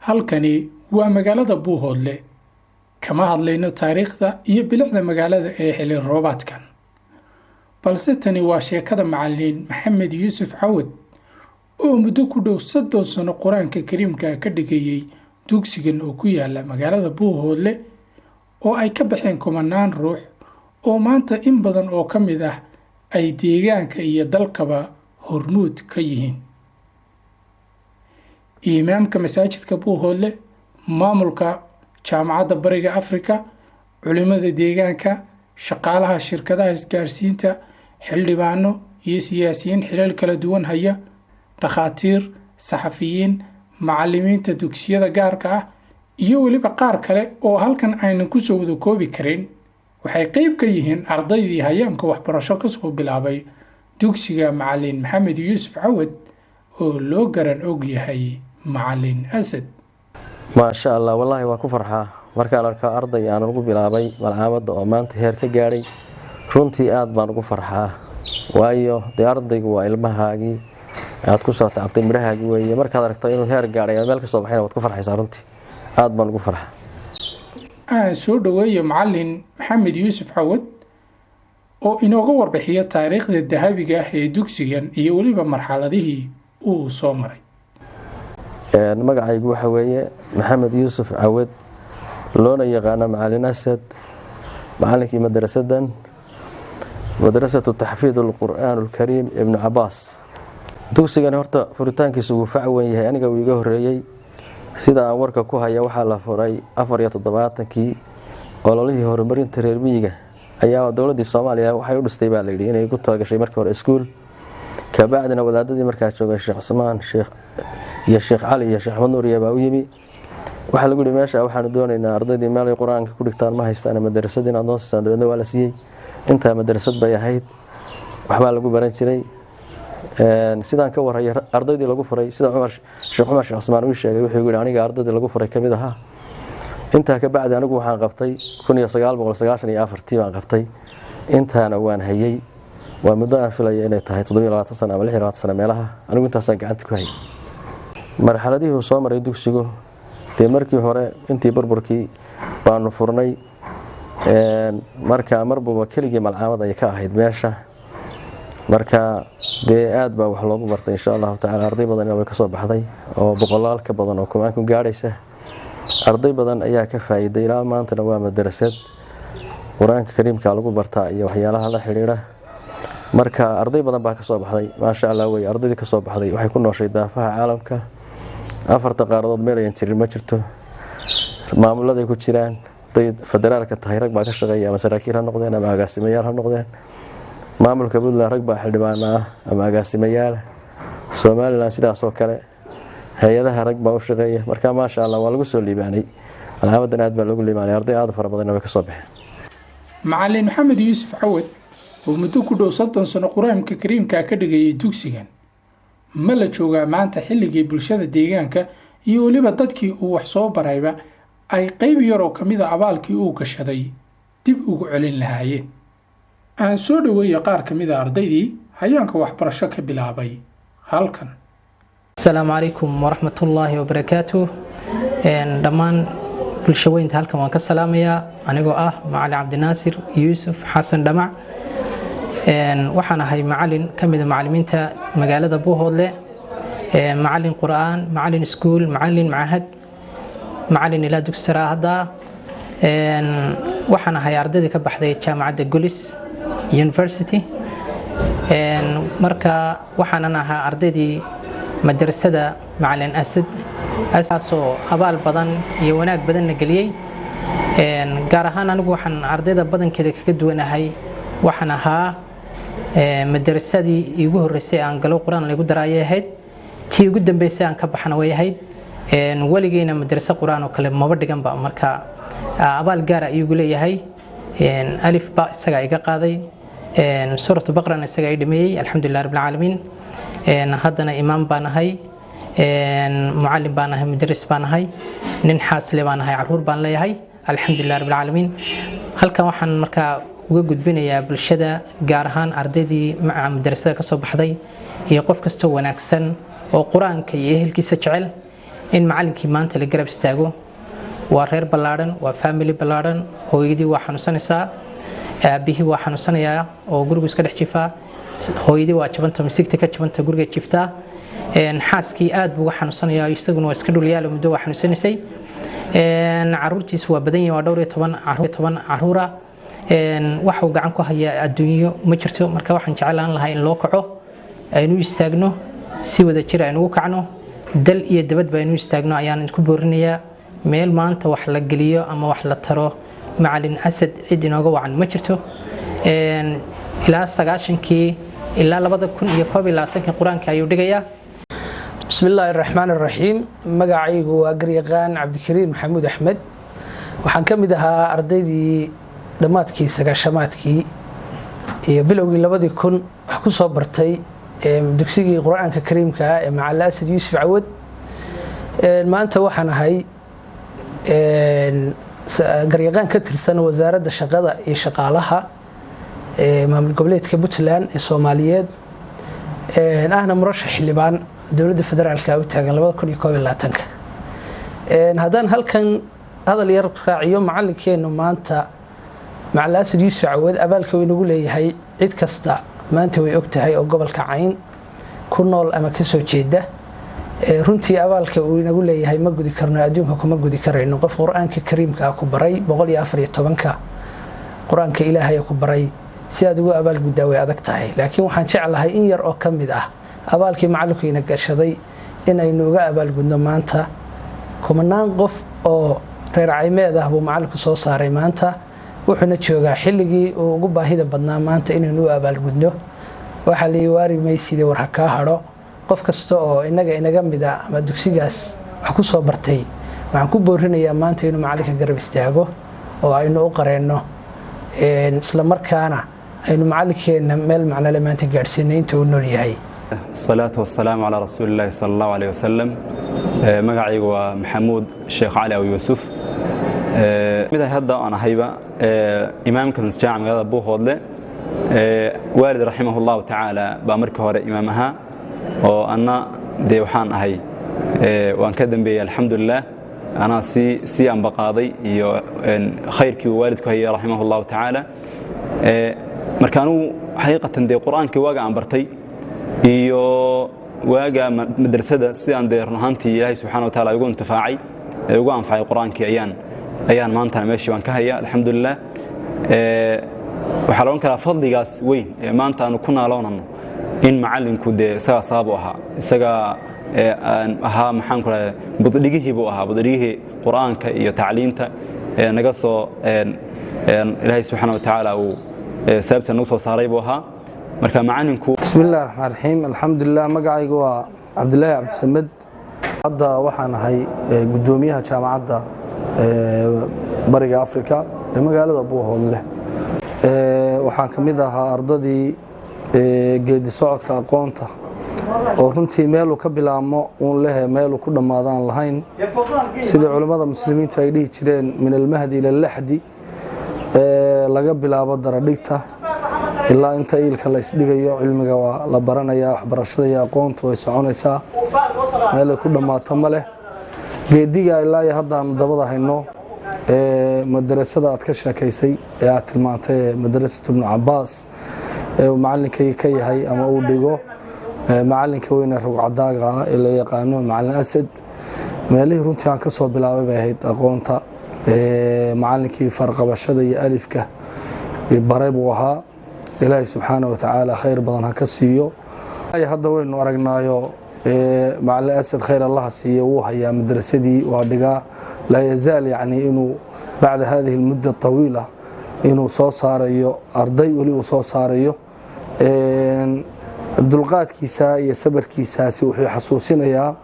halkani waa magaalada Buuhoodle. Kama hadlayno taariikhda iyo bilicda magaalada ee xilli roobaadkan. Balse tani waa sheekada macallin Maxamed Yuusuf Cawad oo muddo ku dhow 30 sano Quraanka Kariimka ka dhigayay dugsigan oo ku yaala magaalada Buuhoodle oo ay ka baxeen kumanaan ruux oo maanta in badan oo ka mid ah ay deegaanka iyo dalkaba hormuud ka yihiin. imaamka masaajidka Buuhoodle, maamulka jaamacadda Bariga Afrika, culimada deegaanka, shaqaalaha shirkadaha isgaarsiinta, xildhibaano iyo siyaasiyiin xilal kala duwan haya, dhakhaatiir, saxafiyiin, macallimiinta dugsiyada gaarka ah iyo waliba qaar kale oo halkan aynan ku soo wada koobi karin waxay qayb ka yihiin ardaydii hayaanka waxbarasho ka soo bilaabay dugsiga macallin Maxamed Yuusuf Cawad oo loo garan og yahay macallin Asad. ما شاء الله والله waa ku farxaa markaan arko arday aan ugu bilaabay malcaamada oo maanta heer ka gaaray runtii aad baan ugu farxaa waayo ardaygu waa ilmahaagi aad ku soo taabtay mirahaagi weeye markaad aragto inuu heer gaaray meel ka soo baxayna waad ku farxaysaa runtii aad baan ugu farxaa aan soo dhaweeyo macallin Maxamed Yuusuf Cawad oo inooga warbixiya taariikhda dahabiga ah ee dugsigan iyo waliba marxaladihii uu soo maray. magacaygu waxa weeye Maxamed Yuusuf Cawad loona yaqaan macallin Asad macallinkii madrasatu taxfiidul qur'aanul kariim ibn Abbas. dugsigan horta furitaankiisu wuu facwan yahay aniga uu iga horeeyay sida aan warka ku haya waxa la furay 74kii ololihii horumarinta reer miyiga ayaa dawladda Soomaaliya waxay u dhistay baa la yiri inay ku taagashay markii hore iskuul ka bacdina wadaadadii markaa joogay Sheekh Usmaan Sheekh Ali iyo Sheekh Ahmed Nuur baa u yimi waxa lagu yiri meesha waxaan doonaynaa ardaydii meel ay quraanka ku dhigtaan ma haystaan madrasadii aan noo saameeyay waa la siiyay inta madrasad bay ahayd waxba lagu baran jiray sidaan ka warhay ardaydii lagu furay sida Sheekh Usmaan uu sheegay wuxuu yiri aniga ardaydii lagu furay kamid aha inta ka bacdi anigu waxaan qabtay 1994 baan qabtay intaana waan hayay waa muddo aan filayay inay tahay 27 sano ama 26 sano meelaha anigu intaas aan gacanta ku hayay marxaladii uu soo maray dugsigu markii hore intii burburkii baanu furnay marka marba keligii malcaamad ay ka ahayd meesha marka aad baa wax loogu bartay insha Allah taala arday badan way ka soo baxday oo boqolaal ka badan oo kumaan ku gaaraysa arday badan ayaa ka faa'iiday ilaa maanta waa madrasad Quraanka Kariimka lagu bartaa iyo waxyaalaha la xiriira marka arday badan baa ka soo baxday ma sha Allah way ardaydii ka soo baxday waxay ku nooshay daafaha caalamka afarta qaaradood meel ay jirin ma jirto maamulada ku jiraan federaalka tahay rag baa ka shaqeeya ama saraakiil ha noqdeen ama agaasimayaal ha noqdeen maamulka Puntland rag baa xildhibaan ah ama agaasimayaal Soomaaliland sidaas oo kale hay'adaha rag baa u shaqeeya marka ma sha Allah waa lagu soo liibaanay alaabadan aad baa lagu liibaanay arday aad fara badan oo ka soo baxay macallin Maxamed Yuusuf Cawad oo muddo ku dhow 30 sano Quraanka Kariimka ka dhigayay dugsigan ma la joogaa maanta xilligii bulshada deegaanka iyo waliba dadkii uu wax soo barayba ay qayb yar oo kamid ah abaalkii uu gashaday dib ugu celin lahaayeen. aan soo dhaweeyo qaar kamid ah ardaydii hayaanka waxbarasho ka bilaabay halkan. السلام عليكم ورحمة الله وبركاته. دمان bulshaweynta halkan waan ka salaamayaa anigoo ah macallin Cabdinaasir Yuusuf Xasan Dhamac waxaan ahay macallin kamid ah macallimiinta magaalada Buuhoodle macallin Qur'aan macallin iskuul macallin maahad macallin ila dugsi sare hadda waxaan ahay ardaydii ka baxday jaamacadda Golis University marka waxaan ahaa ardaydii madrasada macallin Asad asaasoo abaal badan iyo wanaag badan la galiyay gaar ahaan anigu waxaan ardayda badankeeda kaga duwanahay waxaan ahaa madrasadii ugu horeysay aan galo quraan lagu daraayay ahayd tii ugu dambeysay aan ka baxana way ahayd waligeena madrasa quraan oo kale maba dhigan ba marka abaal gaar ah igu leeyahay alif ba isaga iga qaaday suuratu baqara isaga ay dhameeyay alxamdulillaah rabbil caalamiin haddana imaam baan ahay معلم بانه مدرس بانه nin xaasle baan ahay caruur baan leeyahay alxamdulillaah rabbil caalamiin halkan waxaan markaa uga gudbinayaa bulshada gaar ahaan ardaydii madrasada ka soo baxday iyo qof kasta wanaagsan oo quraanka iyo ehelkiisa jecel in macallinkii maanta la garab istaago waa reer ballaaran waa family ballaaran hooyadii waa xanuunsanaysaa aabihii waa xanuunsanayaa oo guriga iska dhex jifaa hooyadii waa jabanta misigta ka jabanta guriga jiftaa xaaskii aad buu xanuunsanayaa isaguna waa iska dhulyaal muddo waa xanuunsanaysay caruurtiisu waa badan yihiin waa dhowr iyo toban caruura waxa uu gacan ku hayaa adduunyo ma jirto marka waxaan jeclaan lahaa in loo kaco aynu istaagno si wada jir aynu u kacno dal iyo dabad baynu istaagno ayaan ku boorinayaa meel maanta wax la geliyo ama wax la taro macallin asad cid inooga wacan ma jirto ilaa 90kii ilaa 2021 quraanka ayuu dhigayaa بسم الله الرحمن الرحيم magacaygu waa garyaqaan cabdikariin maxamuud axmed waxaan ka mid ahaa ardaydii dhamaadkii sagaashamaadkii iyo bilowgii 2000 wax ku soo bartay dugsigii quraanka kariimka ah ee macallin asad yuusuf cawad maanta waxaan ahay garyaqaan ka tirsan wasaaradda shaqada iyo shaqaalaha maamul goboleedka Puntland ee Soomaaliyeed ahna murashax xildhibaan dawladda federaalka u taagan 2021 haddaan halkan hadal yar raaciyo macallinkeenu maanta macallin asad yuusuf cawad abaalka uu inagu leeyahay cid kasta maanta way ogtahay oo gobolka Cayn ku nool ama ka soo jeeda runtii abaalka uu inagu leeyahay ma gudi karno adduunka kuma gudi karayno qof quraanka kariimka ku baray 114ka quraanka ilaahay ku baray si aad ugu abaal gudaa way adag tahay laakiin waxaan jeclahay in yar oo kamid ah abaalkii macallinkiina gashaday in aynu uga abaal gudno maanta kumanaan qof oo reer Caymeed ah buu macallinku soo saaray maanta wuxuuna joogaa xilligii uu ugu baahida badnaa maanta inaynu u abaal gudno waxa la yiwaari maysid war ka haro qof kasta oo inaga mid ah ama dugsigaas wax ku soo bartay waxaan ku boorinayaa maanta inuu macallinka garab istaago oo aynu u qareeno isla markaana aynu macallinkeena meel macna leh maanta gaarsiinay inta uu nool yahay الصلاة والسلام على رسول الله صلى الله عليه وسلم مقعي ومحمود الشيخ علي أو يوسف ماذا هذا أنا هيبة إمام كنس جامع هذا أبوه هذا والد رحمه الله تعالى بأمريكا هو إمامها وأنا ديوحان هاي وأن كدم بي الحمد لله أنا سي أم بقاضي خيرك ووالدك هي رحمه الله تعالى مركانو حقيقة دي قرآن كي واقع عن برتي iyo waaga madrasada si aan deernaantii Ilaahay subhanahu wa ta'ala ugu intifaacay ugu anfacay quraankii ayaan maanta meeshii waan ka hayaa alxamdulillah waxa loon kala fadligaas weyn maanta aanu ku naaloonano in macallinku de isaga sabab ahaa isaga ahaa maxaan ku raay buddigihii buu ahaa buddigihii quraanka iyo tacliinta naga soo Ilaahay subhanahu wa ta'ala uu sababta nagu soo saaray buu ahaa marka macallinku bismillaahir rahmaanir rahiim alxamdulillah magacaygu waa Cabdullaahi Cabdisamed hadda waxaan ahay gudoomiyaha jaamacadda bariga Afrika ee magaalada Buuhoodle waxaan kamid ahaa ardadii geedi socodka aqoonta oo runtii meel uu ka bilaamo uu leeyahay meel uu ku dhamaadaan lahayn sida culimada muslimiintu ay dhihi jireen min al-mahdi ila al-lahdi laga bilaabo daradhigta ilaa inta ilka la isdhigayo cilmiga waa la baranayaa waxbarashada iyo aqoontu way soconaysaa meel ku dhamaato ma leh geediga ilaa iyo hadda aan dabada hayno madrasada aad ka sheekaysay ee aad tilmaantay madrasatu ibn Abbas ee macallinkay ka yahay ama uu dhigo macallinka weyn ee rugcadaaga ee la yaqaano macallin Asad meelihii runtii aan ka soo bilaabay bay ahayd aqoonta macallinkii farqabashada iyo alifka baray buu ahaa إلهي سبحانه وتعالى خير بدن هكسيو أي هذا وين أرجنايو مع الأسد خير الله سيه وهي مدرستي وادقا لا يزال يعني إنه بعد هذه المدة الطويلة إنه صاريو أرضي ولي صاريو الدلقات كيسا يسبر كيساسي وحي حسوسين يا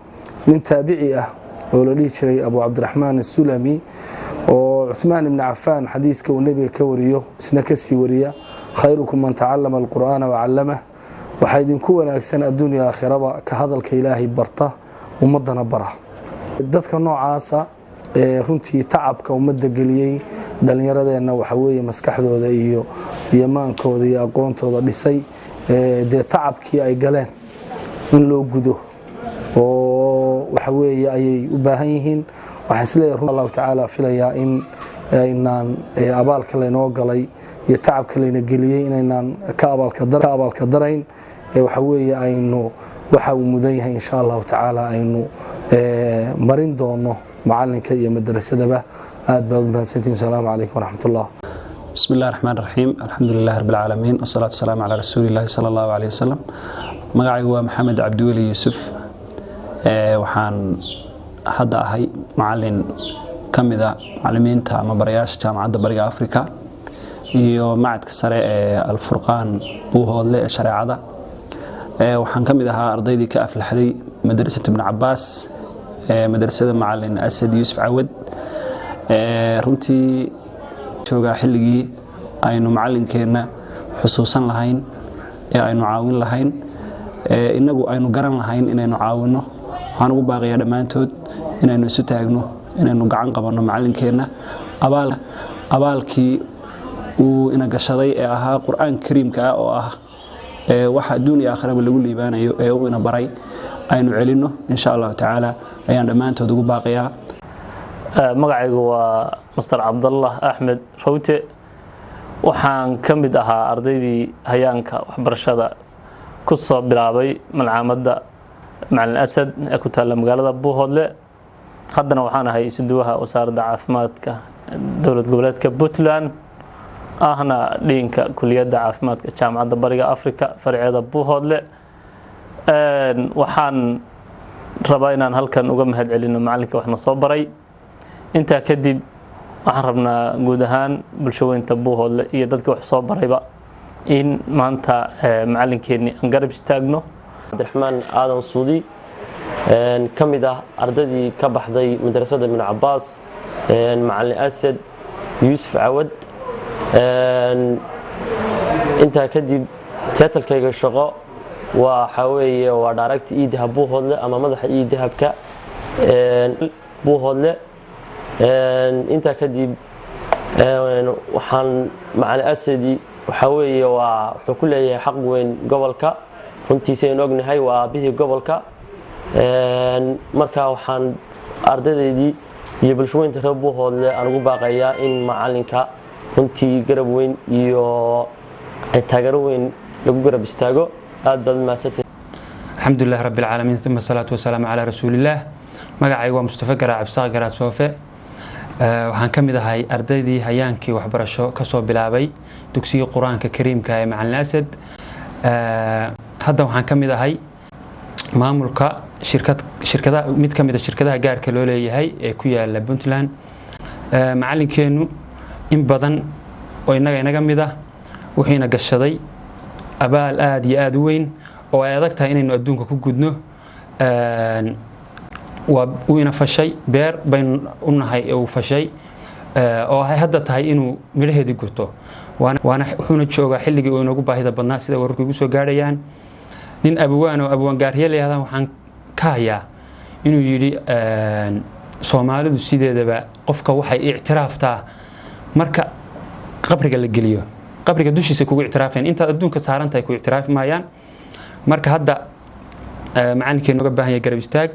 من تابعيه ولدي شري أبو عبد الرحمن السلمي وعثمان بن عفان حديث كونبي كوريو سنكسي وريا خيركم من تعلم القرآن وعلمه وحيدين كونا أكسن الدنيا آخرة كهذا الكإلهي برته ومدنا بره dadka noocaasa runtii tacabka umada galiyay dhalinyaradeena waxa weeye maskaxdooda iyo yamaankooda iyo aqoontooda dhisay de tacabkii ay galeen in loo gudo oo waxa weeye ayay u baahan yihiin waxaan isleeyahay run allahu tacaala filayaa in aynaan abaalka laynoo galay iyo tacabka layna geliyey inaynaan ka abaalka darayn waxa weeye aynu waxa uu mudan yahay insha allahu tacaala aynu marin doono macalinka iyo madrasadaba aad baad u mahadsantihiin asalaamu calaykum waraxmat ullah بسم الله الرحمن الرحيم الحمد لله رب العالمين والصلاة والسلام على رسول الله صلى الله عليه وسلم مقعي هو محمد عبد الولي يوسف وحان هذا هي معلم كمذا معلمين تا مبرياش جامعة برية أفريقيا iyo macadka sare ee alfurqaan buuhoodle ee shareecada waxaan kamid ahaa ardaydii ka aflaxday madrasada ibn Abbas madrasada macallin Asad Yusuf Awad runtii joogaa xilligii aynu macalinkeena xusuusan lahayn ee aynu caawin lahayn inagu aynu garan lahayn inaynu caawino waxaan ugu baaqayaa dhammaantood inaynu isu taagno inaynu gacan qabanno macalinkeena abaalkii uu ina gashaday ee ahaa qur'aan kariimka ah oo ah waxa adduun iyo aakhiraba lagu liibaanayo ee uu ina baray aynu celino insha Allah taala ayaan dhammaantood ugu baaqayaa magacaygu waa Mr. Abdullah Ahmed Rawte waxaan kamid ahaa ardaydii hayaanka waxbarashada ku soo bilaabay malcamada Macallin Asad ee ku taala magaalada Buuhoodle haddana waxaan ahay isuduwaha wasaaradda caafimaadka dowlad goboleedka Puntland ahna dhiinka kuliyadda caafimaadka jaamacadda bariga Afrika farceeda Buuhoodle waxaan rabaa inaan halkan uga mahad celino macalinka waxna soo baray inta kadib waxaan rabnaa guud ahaan bulshooyinka Buuhoodle iyo dadka wax soo barayba in maanta macalinkeeni aan garab istaagno Abdulrahman Aadan Suudi kamid ah ardaydii ka baxday madrasada ibn Abbas macallin Asad Yusuf Awad inta kadib tiyatalkayga shaqo waxa weeye waa direct idahab Buuhoodle ama madaxa idahabka Buuhoodle inta kadib waxaan macallin Asadi waxa weeye wuxuu ku leeyahay xaq weyn gobolka runtiisa in ognahay waa bixi gobolka marka waxaan ardaydii iyo bulshooyinka reer Buuhoodle aan ugu baaqayaa in macalinka runtii garab weyn iyo taageero weyn lagu garab istaago aad baad maasatay alxamdulillaah rabbil caalamiin thumma salaatu wasalaamu calaa rasuulillaah magacaygu waa Mustafa Garaab Saaq Garaad Soofe waxaan kamid ahay ardaydii hayaankii waxbarasho ka soo bilaabay dugsiga quraanka kariimka ee Macallin Asad hadda waxaan kamid ahay maamulka shirkada mid kamid ah shirkadaha gaarka loo leeyahay ee ku yaala Puntland macalinkeenu in badan oo inaga mid ah wuxuuna gashaday abaal aad iyo aad u weyn oo ay adag tahay inaynu adduunka ku gudno وإنا فشي بير بين أنها أو فشي أو هاي هذا تهاي إنه مره دي قطة وأنا حنا تشوجا حلقي وأنا جوبا هذا بالناس إذا وركوا جوسو قاريان نين أبوان قاريه اللي هذا وحن كايا إنه يجري سومالي السيدة ده قفك وحي اعتراف تا مركا قبرك اللي جليه قبرك دوشي سكوا اعترافين أنت أدون كسهران تايكوا اعتراف مايان مركا هذا معاني كأنه جبهة يقرب يستاق